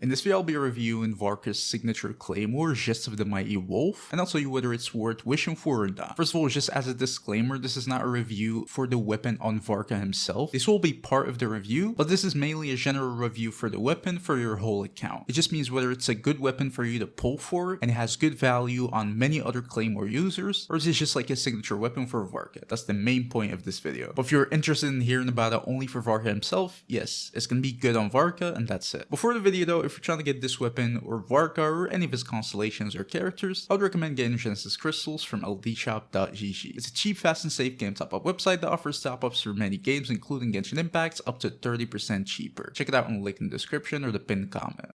In this video, I'll be reviewing Varka's signature claymore, Gest of the Mighty Wolf, and I'll tell you whether it's worth wishing for or not. First of all, just as a disclaimer, this is not a review for the weapon on Varka himself. This will be part of the review, but this is mainly a general review for the weapon for your whole account. It just means whether it's a good weapon for you to pull for, and it has good value on many other claymore users, or is it just like a signature weapon for Varka. That's the main point of this video. But if you're interested in hearing about it only for Varka himself, yes, it's gonna be good on Varka, and that's it. Before the video though, if you're trying to get this weapon or Varka or any of his constellations or characters, I would recommend getting Genesis crystals from ldshop.gg. It's a cheap, fast and safe game top-up website that offers top-ups for many games including Genshin Impacts up to 30% cheaper. Check it out in the link in the description or the pinned comment.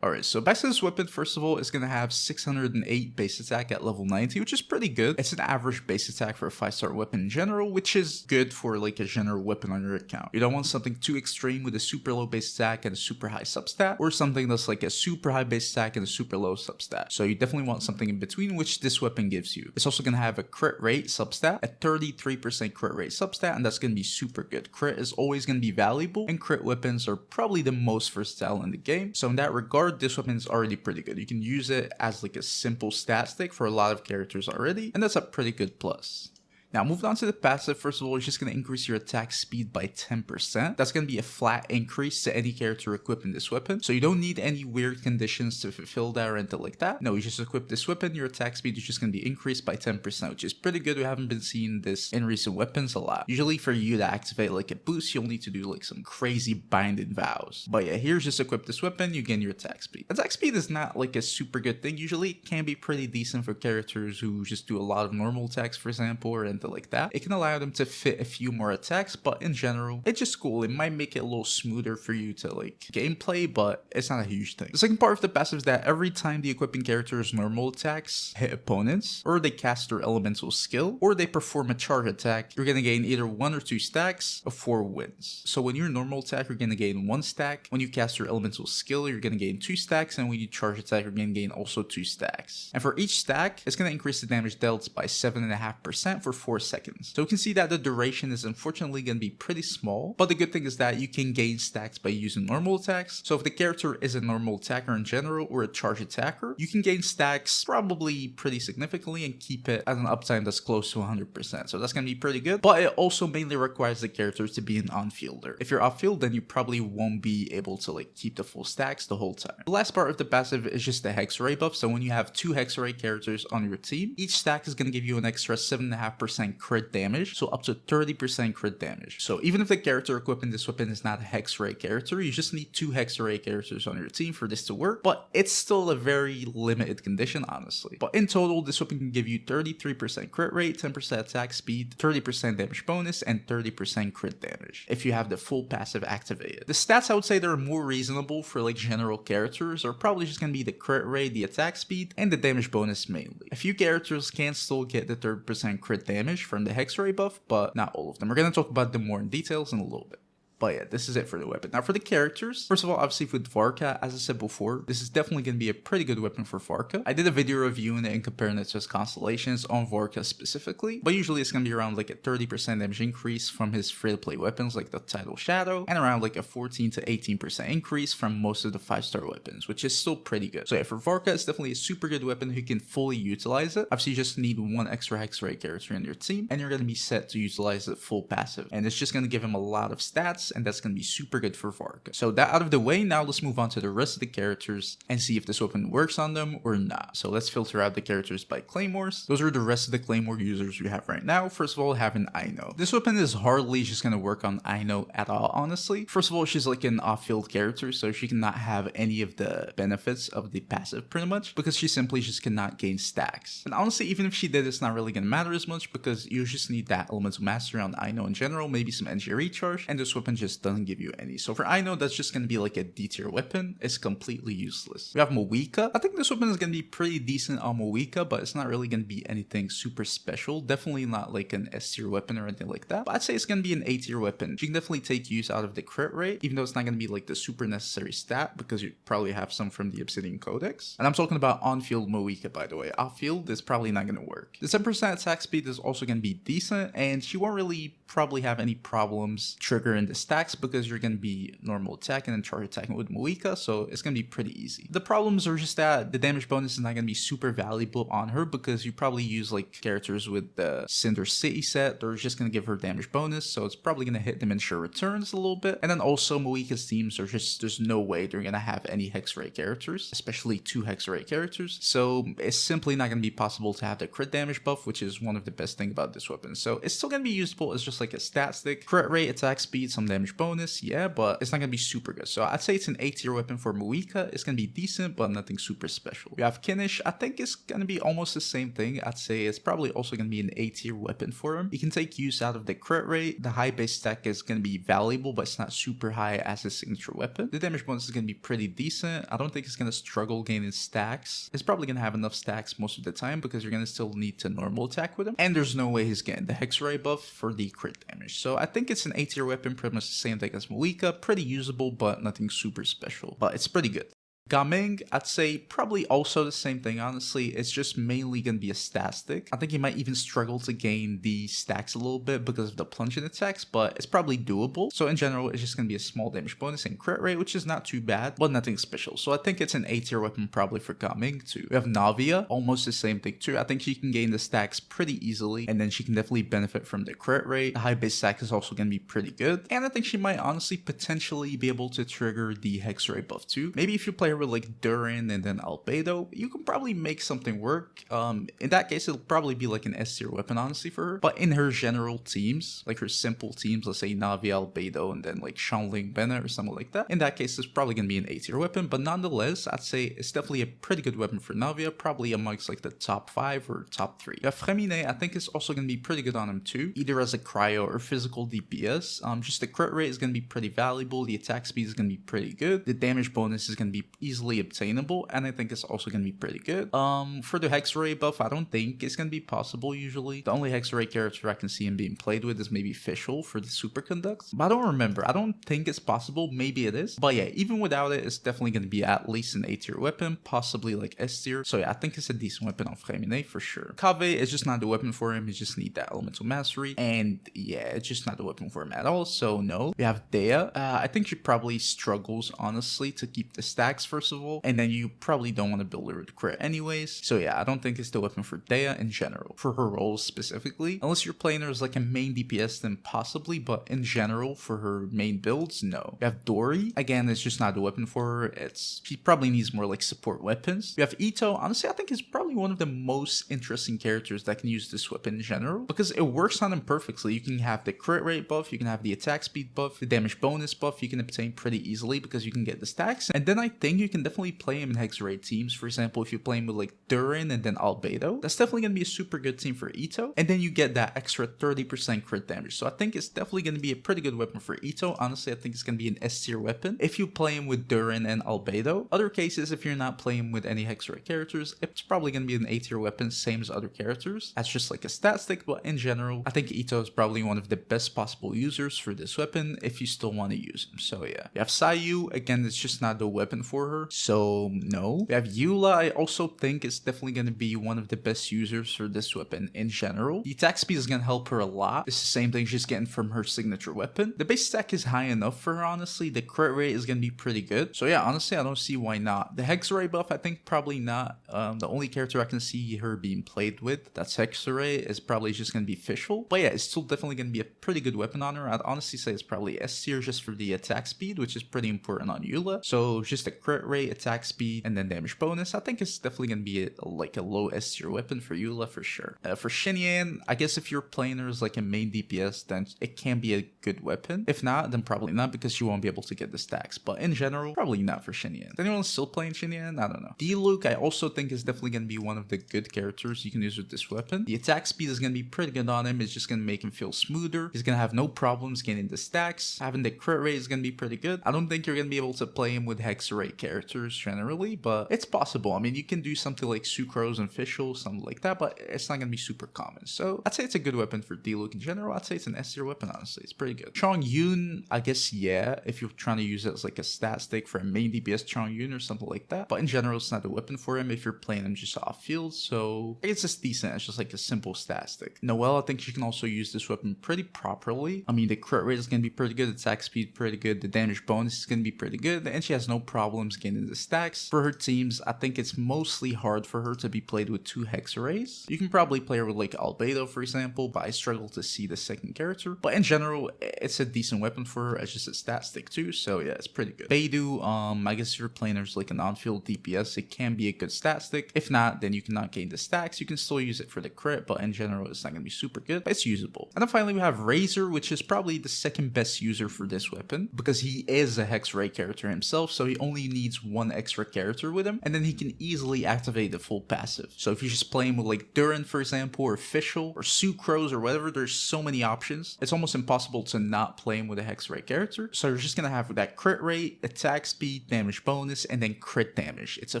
Alright, so back to this weapon. First of all, it's going to have 608 base attack at level 90, which is pretty good. It's an average base attack for a 5-star weapon in general, which is good for like a general weapon on your account. You don't want something too extreme with a super low base attack and a super high substat, or something that's like a super high base attack and a super low substat. So you definitely want something in between, which this weapon gives you. It's also going to have a crit rate substat, a 33% crit rate substat, and that's going to be super good. Crit is always going to be valuable, and crit weapons are probably the most versatile in the game. So in that regard, this weapon is already pretty good. You can use it as like a simple stat stick for a lot of characters already, and that's a pretty good plus. Now, moving on to the passive, first of all, it's just going to increase your attack speed by 10%. That's going to be a flat increase to any character equipping this weapon. So you don't need any weird conditions to fulfill that or anything like that. No, you just equip this weapon, your attack speed is just going to be increased by 10%, which is pretty good. We haven't been seeing this in recent weapons a lot. Usually for you to activate like a boost, you'll need to do like some crazy binding vows. But yeah, here's just equip this weapon, you gain your attack speed. Attack speed is not like a super good thing. Usually it can be pretty decent for characters who just do a lot of normal attacks, for example, or like that. It can allow them to fit a few more attacks, but in general, it's just cool. It might make it a little smoother for you to like gameplay, but it's not a huge thing. The second part of the passive is that every time the equipping character's normal attacks hit opponents, or they cast their elemental skill, or they perform a charge attack, you're gonna gain either 1 or 2 stacks of 4 wins. So when your normal attack, you're gonna gain 1 stack. When you cast your elemental skill, you're gonna gain 2 stacks, and when you charge attack, you're gonna gain also 2 stacks. And for each stack, it's gonna increase the damage dealt by 7.5% for 4 seconds. So we can see that the duration is unfortunately going to be pretty small, but the good thing is that you can gain stacks by using normal attacks. So if the character is a normal attacker in general or a charge attacker, you can gain stacks probably pretty significantly and keep it at an uptime that's close to 100%. So that's going to be pretty good, but it also mainly requires the character to be an on-fielder. If you're off-field, then you probably won't be able to like keep the full stacks the whole time. The last part of the passive is just the hex array buff. So when you have 2 hex array characters on your team, each stack is going to give you an extra 7.5% crit damage, so up to 30% crit damage. So even if the character equipping this weapon is not a hex array character, you just need 2 hex array characters on your team for this to work, but it's still a very limited condition, honestly. But in total, this weapon can give you 33% crit rate, 10% attack speed, 30% damage bonus, and 30% crit damage if you have the full passive activated. The stats I would say that are more reasonable for like general characters are probably just gonna be the crit rate, the attack speed, and the damage bonus mainly. A few characters can still get the 30% crit damage from the hex array buff, but not all of them. We're going to talk about them more in details in a little bit. But yeah, this is it for the weapon. Now for the characters, first of all, obviously with Varka, as I said before, this is definitely going to be a pretty good weapon for Varka. I did a video reviewing it and comparing it to his constellations on Varka specifically, but usually it's going to be around like a 30% damage increase from his free-to-play weapons like the Tidal Shadow, and around like a 14 to 18% increase from most of the 5-star weapons, which is still pretty good. So yeah, for Varka, it's definitely a super good weapon who can fully utilize it. Obviously, you just need 1 extra hex array character in your team, and you're going to be set to utilize it full passive, and it's just going to give him a lot of stats, and that's going to be super good for Varka. So that out of the way, now let's move on to the rest of the characters and see if this weapon works on them or not. So let's filter out the characters by claymores. Those are the rest of the claymore users we have right now. First of all, having Aino. This weapon is hardly just going to work on Aino at all, honestly. First of all, she's like an off-field character, so she cannot have any of the benefits of the passive pretty much, because she simply just cannot gain stacks. And honestly, even if she did, it's not really going to matter as much, because you just need that elemental mastery on Aino in general, maybe some energy recharge, and this weapon just doesn't give you any. So for Aino, that's just going to be like a D tier weapon. It's completely useless. We have Moika. I think this weapon is going to be pretty decent on Moika, but it's not really going to be anything super special. Definitely not like an S tier weapon or anything like that. But I'd say it's going to be an A tier weapon. She can definitely take use out of the crit rate, even though it's not going to be like the super necessary stat, because you probably have some from the Obsidian Codex. And I'm talking about on-field Moika, by the way. Off-field is probably not going to work. The 10% attack speed is also going to be decent, and she won't really probably have any problems triggering the stacks because you're going to be normal attacking and charge attacking with Moika, so it's going to be pretty easy. The problems are just that the damage bonus is not going to be super valuable on her because you probably use like characters with the Cinder City set. They're just going to give her damage bonus, so it's probably going to hit diminishing returns a little bit. And then also Moika's teams are just, there's no way they're going to have any Hexray characters, especially 2 Hexray characters. So it's simply not going to be possible to have the crit damage buff, which is one of the best things about this weapon. So it's still going to be useful as just like a stat stick. Crit rate, attack speed, some damage bonus, yeah, but it's not going to be super good. So I'd say it's an A tier weapon for Moika. It's going to be decent, but nothing super special. We have Kinnish. I think it's going to be almost the same thing. I'd say it's probably also going to be an A tier weapon for him. You can take use out of the crit rate. The high base stack is going to be valuable, but it's not super high as a signature weapon. The damage bonus is going to be pretty decent. I don't think it's going to struggle gaining stacks. It's probably going to have enough stacks most of the time because you're going to still need to normal attack with him. And there's no way he's getting the Hexray buff for the crit damage. So I think it's an A tier weapon, pretty much the same thing as Moika. Pretty usable, but nothing super special. But it's pretty good. Gaming, I'd say probably also the same thing, honestly. It's just mainly going to be a stat stick. I think he might even struggle to gain the stacks a little bit because of the plunging attacks, but it's probably doable. So in general, it's just going to be a small damage bonus and crit rate, which is not too bad, but nothing special. So I think it's an A tier weapon probably for Gaming too. We have Navia, almost the same thing too. I think she can gain the stacks pretty easily, and then she can definitely benefit from the crit rate. The high base stack is also going to be pretty good, and I think she might honestly potentially be able to trigger the Hexray buff too. Maybe if you play her with like Durin and then Albedo, you can probably make something work. In that case, it'll probably be like an S tier weapon honestly for her. But in her general teams, like her simple teams, let's say Navi, Albedo, and then like Shanling Bennett or something like that, in that case, it's probably gonna be an A tier weapon. But nonetheless, I'd say it's definitely a pretty good weapon for Navia, probably amongst like the top 5 or top 3. Yeah, Fremine, I think is also gonna be pretty good on him too, either as a cryo or physical DPS. Just the crit rate is gonna be pretty valuable. The attack speed is gonna be pretty good. The damage bonus is gonna be easily obtainable, and I think it's also going to be pretty good. For the Hexray buff, I don't think it's going to be possible usually. The only Hexray character I can see him being played with is maybe Fischl for the Superconducts, but I don't remember. I don't think it's possible. Maybe it is. But yeah, even without it, it's definitely going to be at least an A tier weapon, possibly like S tier. So yeah, I think it's a decent weapon on Fremine for sure. Kave is just not the weapon for him. He just need that elemental mastery, and yeah, it's just not the weapon for him at all. So no. We have Dea. I think she probably struggles honestly to keep the stacks first of all, and then you probably don't want to build her with crit anyways. So yeah, I don't think it's the weapon for Dea in general. For her roles specifically, unless you're playing her as like a main DPS, then possibly, but in general, for her main builds, no. We have Dori. Again, it's just not the weapon for her. She probably needs more like support weapons. We have Ito. Honestly, I think it's probably one of the most interesting characters that can use this weapon in general because it works on him perfectly. You can have the crit rate buff, you can have the attack speed buff, the damage bonus buff you can obtain pretty easily because you can get the stacks, and then I think you can definitely play him in Hexray teams. For example, if you play him with like Durin and then Albedo, that's definitely going to be a super good team for Ito, and then you get that extra 30% crit damage. So I think it's definitely going to be a pretty good weapon for Ito. Honestly, I think it's going to be an S tier weapon if you play him with Durin and Albedo. Other cases, if you're not playing with any Hexray characters, it's probably going to be an A tier weapon, same as other characters. That's just like a stat stick, but in general, I think Ito is probably one of the best possible users for this weapon if you still want to use him. So yeah. We have Sayu. Again, it's just not the weapon for her, so no. We have Eula. I also think it's definitely going to be one of the best users for this weapon in general. The attack speed is going to help her a lot. It's the same thing she's getting from her signature weapon. The base stack is high enough for her, honestly. The crit rate is going to be pretty good. So yeah, honestly, I don't see why not. The Hexray buff, I think probably not. The only character I can see her being played with that's Hexray is probably just going to be Fischl. But yeah, it's still definitely going to be a pretty good weapon on her. I'd honestly say it's probably S tier just for the attack speed, which is pretty important on Eula. So just the crit rate, attack speed, and then damage bonus. I think it's definitely going to be like a low S tier weapon for Eula for sure. For Xinyan, I guess if you're playing her as like a main DPS, then it can be a good weapon. If not, then probably not because you won't be able to get the stacks. But in general, probably not for Xinyan. Is anyone still playing Xinyan? I don't know. D-Luke, I also think is definitely going to be one of the good characters you can use with this weapon. The attack speed is going to be pretty good on him. It's just going to make him feel smoother. He's going to have no problems getting the stacks. Having the crit rate is going to be pretty good. I don't think you're going to be able to play him with Hexray characters characters generally, but it's possible. I mean, you can do something like Sucrose and Fischl, something like that, but it's not gonna be super common. So I'd say it's a good weapon for D-Look in general. I'd say it's an S tier weapon, honestly. It's pretty good. Chong Yun, I guess, yeah, if you're trying to use it as like a stat stick for a main DPS Chong Yun or something like that. But in general, it's not a weapon for him if you're playing him just off field. So it's just decent. It's just like a simple stat stick. Noelle, I think you can also use this weapon pretty properly. I mean, the crit rate is gonna be pretty good, attack speed pretty good, the damage bonus is gonna be pretty good, and she has no problems getting the stacks. For her teams, I think it's mostly hard for her to be played with 2 hex arrays. You can probably play her with like Albedo, for example, but I struggle to see the second character. But in general, it's a decent weapon for her as just a stat stick too, so yeah, it's pretty good. Beidou, I guess if you're playing her as like an on-field DPS, it can be a good stat stick. If not, then you cannot gain the stacks. You can still use it for the crit, but in general, it's not gonna be super good, but it's usable. And then finally, we have Razor, which is probably the second best user for this weapon, because he is a hex ray character himself, so he only needs 1 extra character with him, and then he can easily activate the full passive. So if you're just playing with like Durin, for example, or Fischl, or Sucrose, or whatever, there's so many options. It's almost impossible to not play him with a hex ray character. So you're just gonna have that crit rate, attack speed, damage bonus, and then crit damage. It's a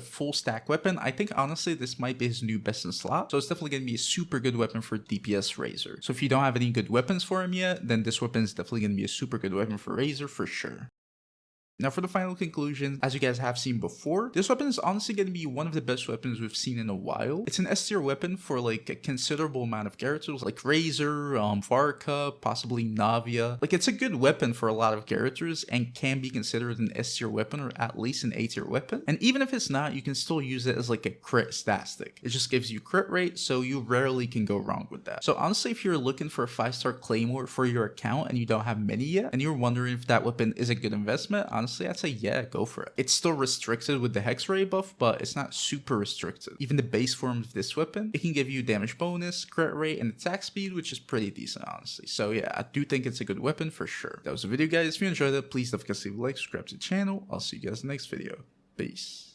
full stack weapon. I think honestly this might be his new best in slot, so it's definitely gonna be a super good weapon for DPS Razor. So if you don't have any good weapons for him yet, then this weapon is definitely gonna be a super good weapon for Razor for sure. Now for the final conclusion, as you guys have seen before, this weapon is honestly going to be one of the best weapons we've seen in a while. It's an S tier weapon for like a considerable amount of characters like Razor, Varka, possibly Navia. Like it's a good weapon for a lot of characters and can be considered an S tier weapon or at least an A tier weapon. And even if it's not, you can still use it as like a crit stat stick. It just gives you crit rate, so you rarely can go wrong with that. So honestly, if you're looking for a 5-star claymore for your account and you don't have many yet, and you're wondering if that weapon is a good investment, honestly, I'd say yeah, go for it. It's still restricted with the hex ray buff, but it's not super restricted. Even the base form of this weapon, it can give you damage bonus, crit rate, and attack speed, which is pretty decent, honestly. So yeah, I do think it's a good weapon for sure. That was the video, guys. If you enjoyed it, please don't forget to leave a like, subscribe to the channel. I'll see you guys in the next video. Peace.